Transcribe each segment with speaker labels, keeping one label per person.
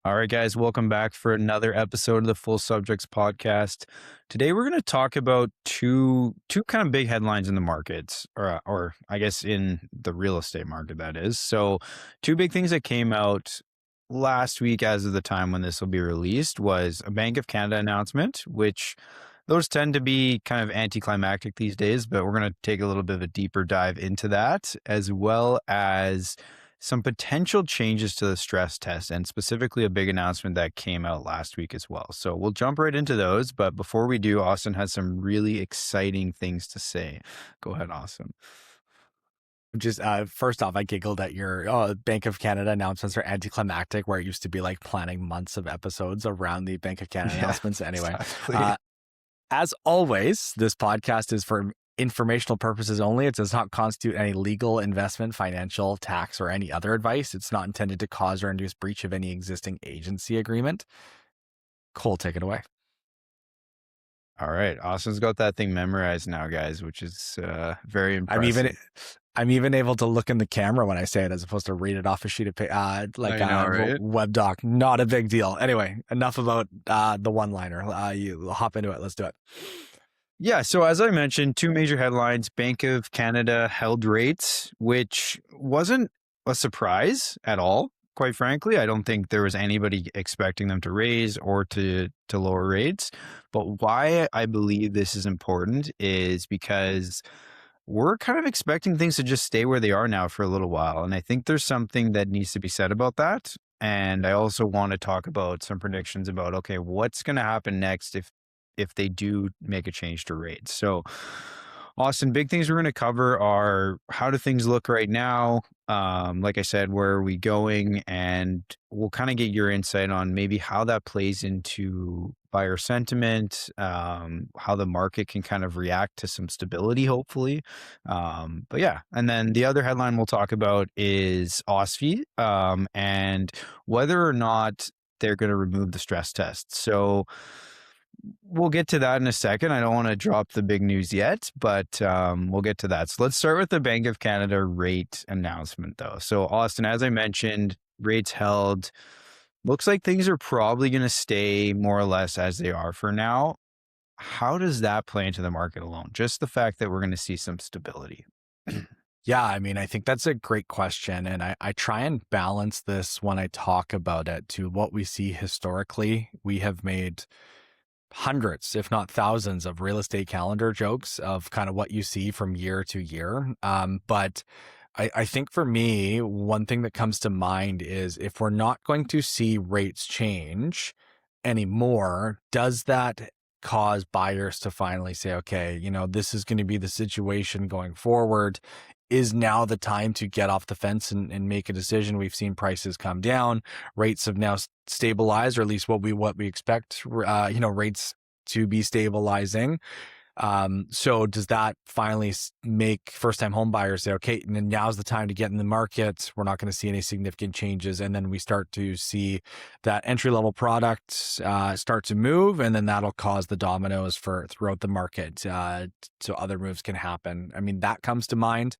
Speaker 1: All right, guys, welcome back for another episode of the Full Subjects podcast. Today, we're going to talk about two kind of big headlines in the markets, or I guess in the real estate market, that is. So, two big things that came out last week, as of the time when this will be released, was a Bank of Canada announcement, which those tend to be kind of anticlimactic these days, but we're going to take a little bit of a deeper dive into that, as well as some potential changes to the stress test, and specifically a big announcement that came out last week as well. So we'll jump right into those. But before we do, Austin has some really exciting things to say. Go ahead, Austin.
Speaker 2: Just first off, I giggled at your Bank of Canada announcements are anticlimactic, where it used to be like planning months of episodes around the Bank of Canada announcements. Anyway,
Speaker 1: Exactly.
Speaker 2: as always, this podcast is for informational purposes only. It does not constitute any legal, investment, financial, tax, or any other advice. It's not intended to cause or induce breach of any existing agency agreement. Cole, take it away.
Speaker 1: All right. Austin's got that thing memorized now, guys, which is very impressive.
Speaker 2: I'm even able to look in the camera when I say it, as opposed to read it off a sheet of paper, like
Speaker 1: I know,
Speaker 2: a
Speaker 1: right?
Speaker 2: web doc. Not a big deal. Anyway, enough about the one-liner. You hop into it. Let's do it.
Speaker 1: Yeah. So as I mentioned, two major headlines. Bank of Canada held rates, which wasn't a surprise at all. Quite frankly, I don't think there was anybody expecting them to raise or to lower rates. But why I believe this is important is because we're kind of expecting things to just stay where they are now for a little while. And I think there's something that needs to be said about that. And I also want to talk about some predictions about, okay, what's going to happen next if they do make a change to rates. So, Austin, big things we're going to cover are how do things look right now? Like I said, where are we going? And we'll kind of get your insight on maybe how that plays into buyer sentiment, how the market can kind of react to some stability, hopefully. But yeah, and then the other headline we'll talk about is OSFI, and whether or not they're going to remove the stress test. So we'll get to that in a second. I don't want to drop the big news yet, but we'll get to that. So let's start with the Bank of Canada rate announcement, though. So, Austin, as I mentioned, rates held. Looks like things are probably going to stay more or less as they are for now. How does that play into the market alone? Just the fact that we're going to see some stability.
Speaker 2: Yeah, I mean, I think that's a great question. And I try and balance this when I talk about it to what we see historically. We have made hundreds, if not thousands, of real estate calendar jokes of kind of what you see from year to year. But I think for me, one thing that comes to mind is if we're not going to see rates change anymore, does that cause buyers to finally say, okay, this is going to be the situation going forward? Is now the time to get off the fence and make a decision? We've seen prices come down. Rates have now stabilized, or at least what we expect, rates to be stabilizing. So does that finally make first-time home buyers say, okay, and now's the time to get in the market. We're not going to see any significant changes. And then we start to see that entry-level product start to move, and then that'll cause the dominoes throughout the market. So other moves can happen. I mean, that comes to mind.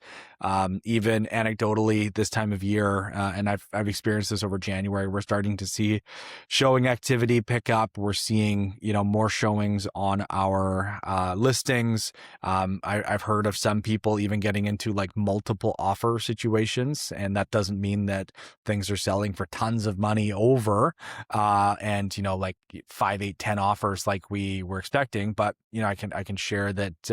Speaker 2: Even anecdotally this time of year, and I've experienced this over January, we're starting to see showing activity pick up. We're seeing, more showings on our listings. I've heard of some people even getting into like multiple offer situations, and that doesn't mean that things are selling for tons of money over, and like 5, 8, 10 offers like we were expecting. But I can share that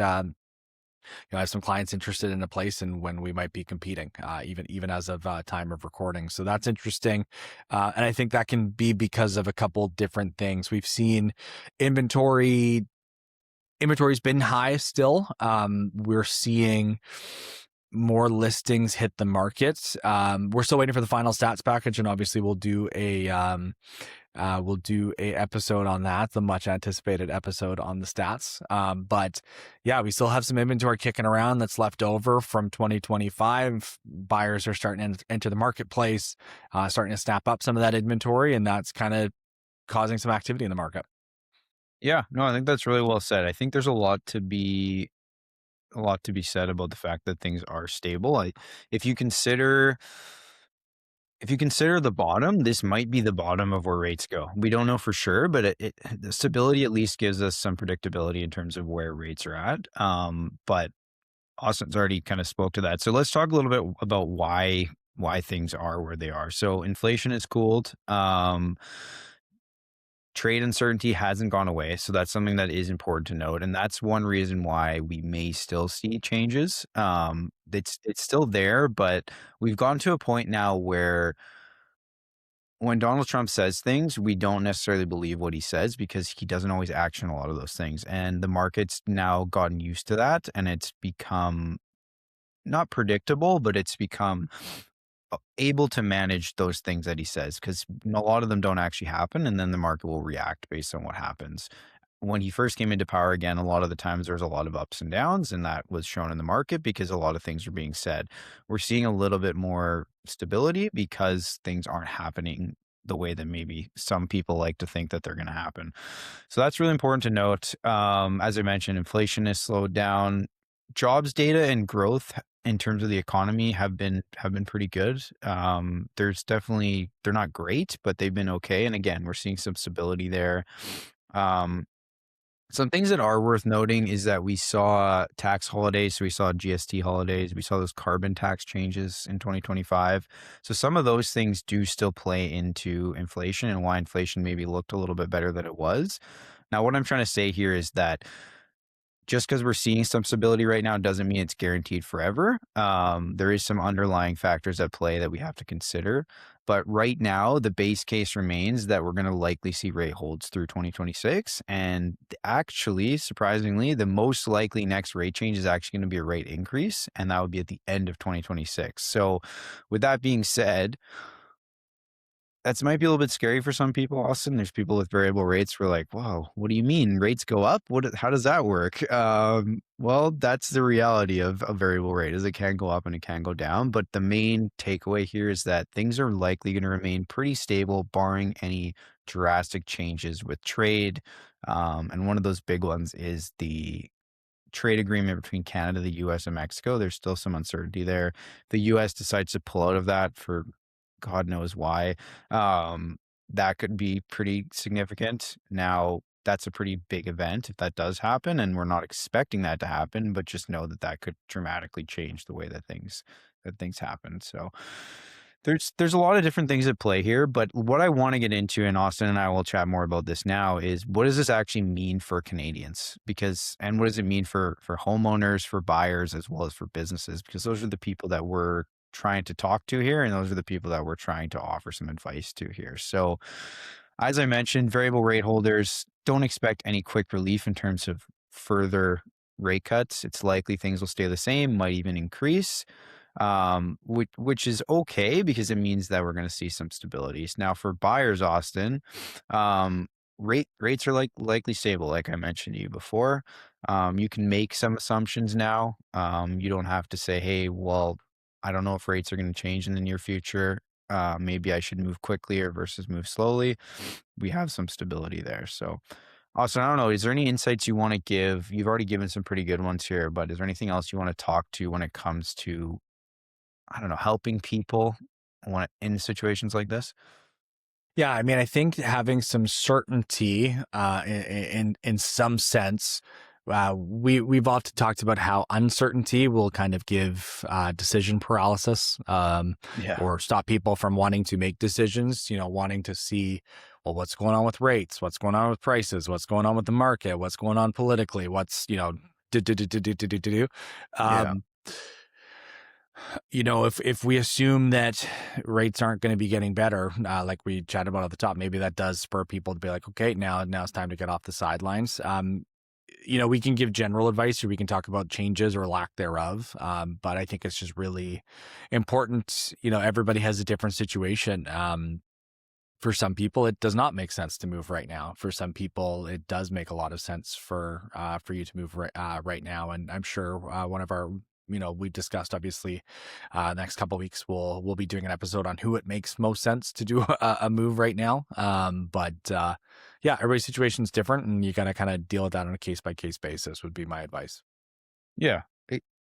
Speaker 2: I have some clients interested in a place and when we might be competing, even as of time of recording. So that's interesting. And I think that can be because of a couple different things. We've seen inventory's been high still. We're seeing more listings hit the market. We're still waiting for the final stats package, and obviously we'll do a episode on that, the much anticipated episode on the stats. But yeah, we still have some inventory kicking around that's left over from 2025. Buyers are starting to enter the marketplace, starting to snap up some of that inventory, and that's kind of causing some activity in the market.
Speaker 1: Yeah, no, I think that's really well said. I think there's a lot to be said about the fact that things are stable. If you consider if you consider the bottom, this might be the bottom of where rates go. We don't know for sure, but the stability at least gives us some predictability in terms of where rates are at. But Austin's already kind of spoke to that. So let's talk a little bit about why things are where they are. So inflation has cooled. Trade uncertainty hasn't gone away. So that's something that is important to note. And that's one reason why we may still see changes. It's still there, but we've gotten to a point now where when Donald Trump says things, we don't necessarily believe what he says because he doesn't always action a lot of those things. And the market's now gotten used to that, and it's become not predictable, but it's become able to manage those things that he says, because a lot of them don't actually happen, and then the market will react based on what happens. When he first came into power again, a lot of the times there was a lot of ups and downs, and that was shown in the market because a lot of things are being said. We're seeing a little bit more stability because things aren't happening the way that maybe some people like to think that they're going to happen. So that's really important to note. As I mentioned, inflation has slowed down. Jobs data and growth in terms of the economy have been pretty good. There's definitely, they're not great, but they've been okay. And again, we're seeing some stability there. Some things that are worth noting is that we saw tax holidays. So we saw GST holidays. We saw those carbon tax changes in 2025. So some of those things do still play into inflation and why inflation maybe looked a little bit better than it was. Now, what I'm trying to say here is that just because we're seeing some stability right now doesn't mean it's guaranteed forever. There is some underlying factors at play that we have to consider. But right now, the base case remains that we're going to likely see rate holds through 2026. And actually, surprisingly, the most likely next rate change is actually going to be a rate increase, and that would be at the end of 2026. So with that being said, that might be a little bit scary for some people, Austin. There's people with variable rates who are like, whoa, what do you mean rates go up? How does that work? Well, that's the reality of a variable rate is it can go up and it can go down. But the main takeaway here is that things are likely going to remain pretty stable, barring any drastic changes with trade. And one of those big ones is the trade agreement between Canada, the US, and Mexico. There's still some uncertainty there. The US decides to pull out of that for God knows why. That could be pretty significant. Now, that's a pretty big event if that does happen, and we're not expecting that to happen, but just know that that could dramatically change the way that things happen. So there's a lot of different things at play here, but what I want to get into, and Austin and I will chat more about this now, is what does this actually mean for Canadians? And what does it mean for homeowners, for buyers, as well as for businesses? Because those are the people that we're trying to talk to here, and those are the people that we're trying to offer some advice to here. So as I mentioned, variable rate holders, don't expect any quick relief in terms of further rate cuts. It's likely things will stay the same, might even increase, which is okay because it means that we're going to see some stabilities. Now for buyers, Austin, rates are likely stable, like I mentioned to you before. You can make some assumptions now. You don't have to say, hey, well, I don't know if rates are going to change in the near future. Maybe I should move quickly or versus move slowly. We have some stability there. So Austin, I don't know, is there any insights you want to give? You've already given some pretty good ones here, but is there anything else you want to talk to when it comes to, I don't know, helping people in situations like this?
Speaker 2: Yeah, I mean, I think having some certainty in some sense, we've often talked about how uncertainty will kind of give decision paralysis, or stop people from wanting to make decisions. Wanting to see, well, what's going on with rates, what's going on with prices, what's going on with the market, what's going on politically, what's if we assume that rates aren't going to be getting better, like we chatted about at the top, maybe that does spur people to be like, okay, now it's time to get off the sidelines. We can give general advice or we can talk about changes or lack thereof. But I think it's just really important. Everybody has a different situation. For some people, it does not make sense to move right now. For some people, it does make a lot of sense for you to move right now. And I'm sure one of our we've discussed, obviously, next couple of weeks, we'll be doing an episode on who it makes most sense to do a move right now. But everybody's situation is different, and you got to kind of deal with that on a case-by-case basis would be my advice.
Speaker 1: Yeah.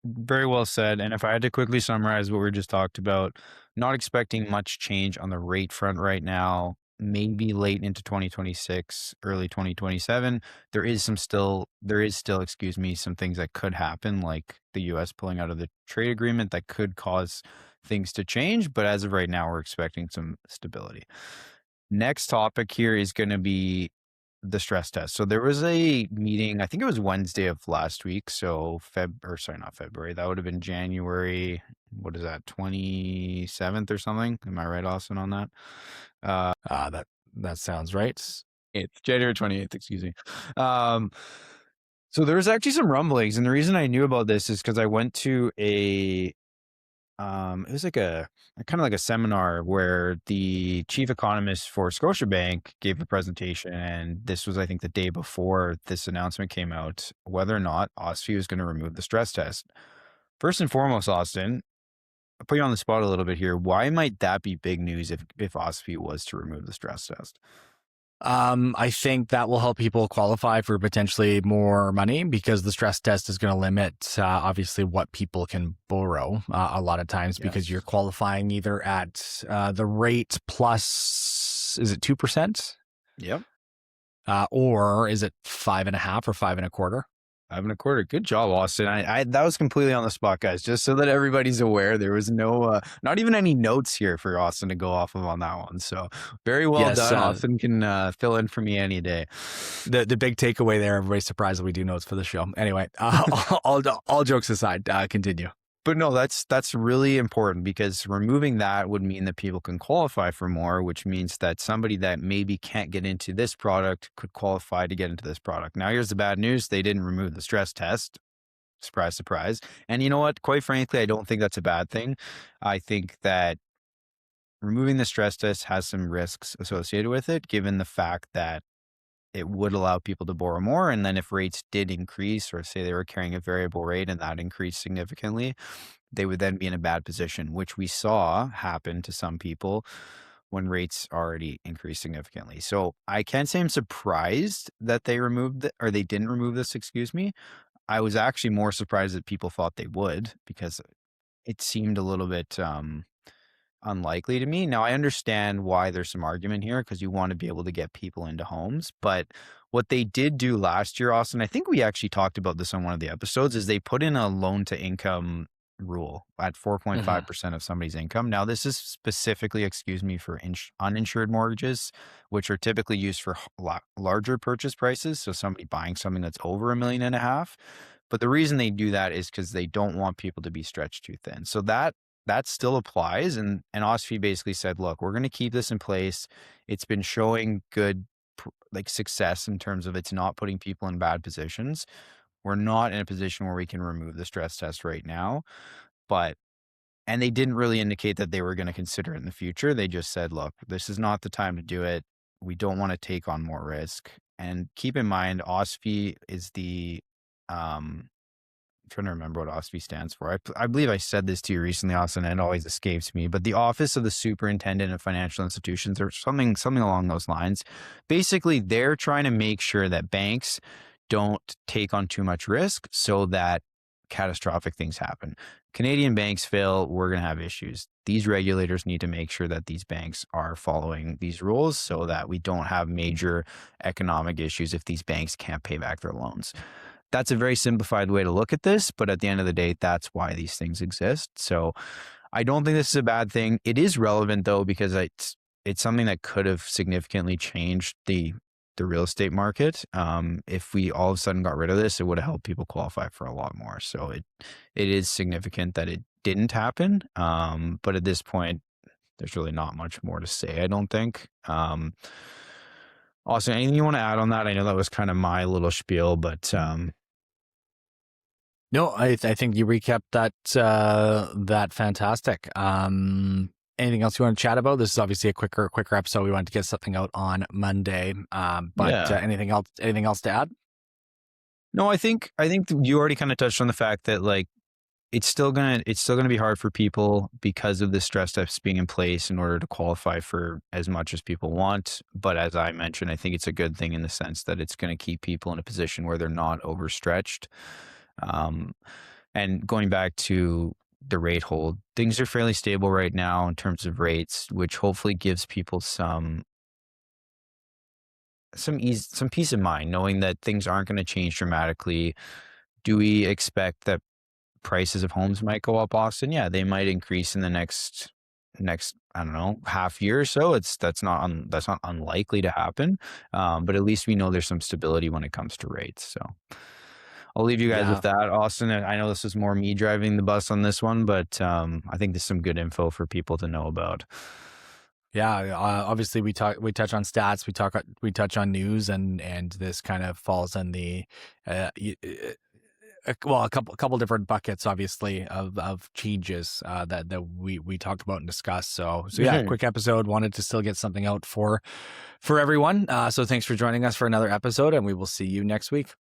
Speaker 1: Very well said. And if I had to quickly summarize what we just talked about, not expecting much change on the rate front right now, maybe late into 2026, early 2027. There is still, excuse me, some things that could happen, like the US pulling out of the trade agreement that could cause things to change. But as of right now, we're expecting some stability. Next topic here is going to be the stress test. So there was a meeting, I think it was Wednesday of last week. So not February. That would have been January. What is that? 27th or something? Am I right, Austin, on that?
Speaker 2: That sounds right.
Speaker 1: It's January 28th, excuse me. So there was actually some rumblings, and the reason I knew about this is because I went to it was like a kind of like a seminar where the chief economist for Scotiabank gave a presentation, and this was, I think, the day before this announcement came out, whether or not OSFI was going to remove the stress test. First and foremost, Austin, I'll put you on the spot a little bit here. Why might that be big news if OSFI was to remove the stress test?
Speaker 2: I think that will help people qualify for potentially more money because the stress test is going to limit, obviously, what people can borrow a lot of times because you're qualifying either at the rate plus, is it 2%?
Speaker 1: Yep.
Speaker 2: Or is it 5.5 or 5.25?
Speaker 1: 5.25. Good job, Austin. I that was completely on the spot, guys. Just so that everybody's aware, there was no, not even any notes here for Austin to go off of on that one. So very well done. Austin can fill in for me any day.
Speaker 2: The big takeaway there, everybody's surprised that we do notes for the show. Anyway, all jokes aside, continue.
Speaker 1: But no, that's really important because removing that would mean that people can qualify for more, which means that somebody that maybe can't get into this product could qualify to get into this product. Now, here's the bad news. They didn't remove the stress test. Surprise, surprise. And you know what? Quite frankly, I don't think that's a bad thing. I think that removing the stress test has some risks associated with it, given the fact that it would allow people to borrow more. And then if rates did increase, or say they were carrying a variable rate and that increased significantly, they would then be in a bad position, which we saw happen to some people when rates already increased significantly. So I can't say I'm surprised that they they didn't remove this, excuse me. I was actually more surprised that people thought they would, because it seemed a little bit unlikely to me. Now, I understand why there's some argument here, because you want to be able to get people into homes. But what they did do last year, Austin, I think we actually talked about this on one of the episodes, is they put in a loan to income rule at 4.5% of somebody's income. Now, this is specifically, excuse me, for uninsured mortgages, which are typically used for larger purchase prices. So somebody buying something that's over $1.5 million. But the reason they do that is because they don't want people to be stretched too thin. So that still applies. And OSFI basically said, look, we're going to keep this in place. It's been showing good success in terms of it's not putting people in bad positions. We're not in a position where we can remove the stress test right now. And they didn't really indicate that they were going to consider it in the future. They just said, look, this is not the time to do it. We don't want to take on more risk. And keep in mind, OSFI is the I'm trying to remember what OSFI stands for. I believe I said this to you recently, Austin, and it always escapes me. But the Office of the Superintendent of Financial Institutions, or something along those lines. Basically, they're trying to make sure that banks don't take on too much risk so that catastrophic things happen. Canadian banks fail, we're going to have issues. These regulators need to make sure that these banks are following these rules so that we don't have major economic issues if these banks can't pay back their loans. That's a very simplified way to look at this, but at the end of the day, that's why these things exist. So I don't think this is a bad thing. It is relevant, though, because it's something that could have significantly changed the real estate market. If we all of a sudden got rid of this, it would have helped people qualify for a lot more. So it is significant that it didn't happen. But at this point, there's really not much more to say, I don't think. Also, anything you want to add on that? I know that was kind of my little spiel, but
Speaker 2: no, I think you recapped that fantastic. Anything else you want to chat about? This is obviously a quicker episode. We wanted to get something out on Monday. Anything else to add?
Speaker 1: No, I think you already kind of touched on the fact that it's still gonna be hard for people because of the stress test being in place in order to qualify for as much as people want. But as I mentioned, I think it's a good thing in the sense that it's going to keep people in a position where they're not overstretched. And going back to the rate hold, things are fairly stable right now in terms of rates, which hopefully gives people some ease, some peace of mind, knowing that things aren't going to change dramatically. Do we expect that prices of homes might go up, Austin? Yeah, they might increase in the next I don't know, half year or so. That's not unlikely to happen. But at least we know there's some stability when it comes to rates. So I'll leave you guys with that, Austin. I know this is more me driving the bus on this one, but I think there's some good info for people to know about.
Speaker 2: Yeah, obviously we touch on stats, we touch on news, and this kind of falls in the a couple different buckets, obviously, of changes that we talked about and discussed. So yeah, quick episode. Wanted to still get something out for everyone. So thanks for joining us for another episode, and we will see you next week.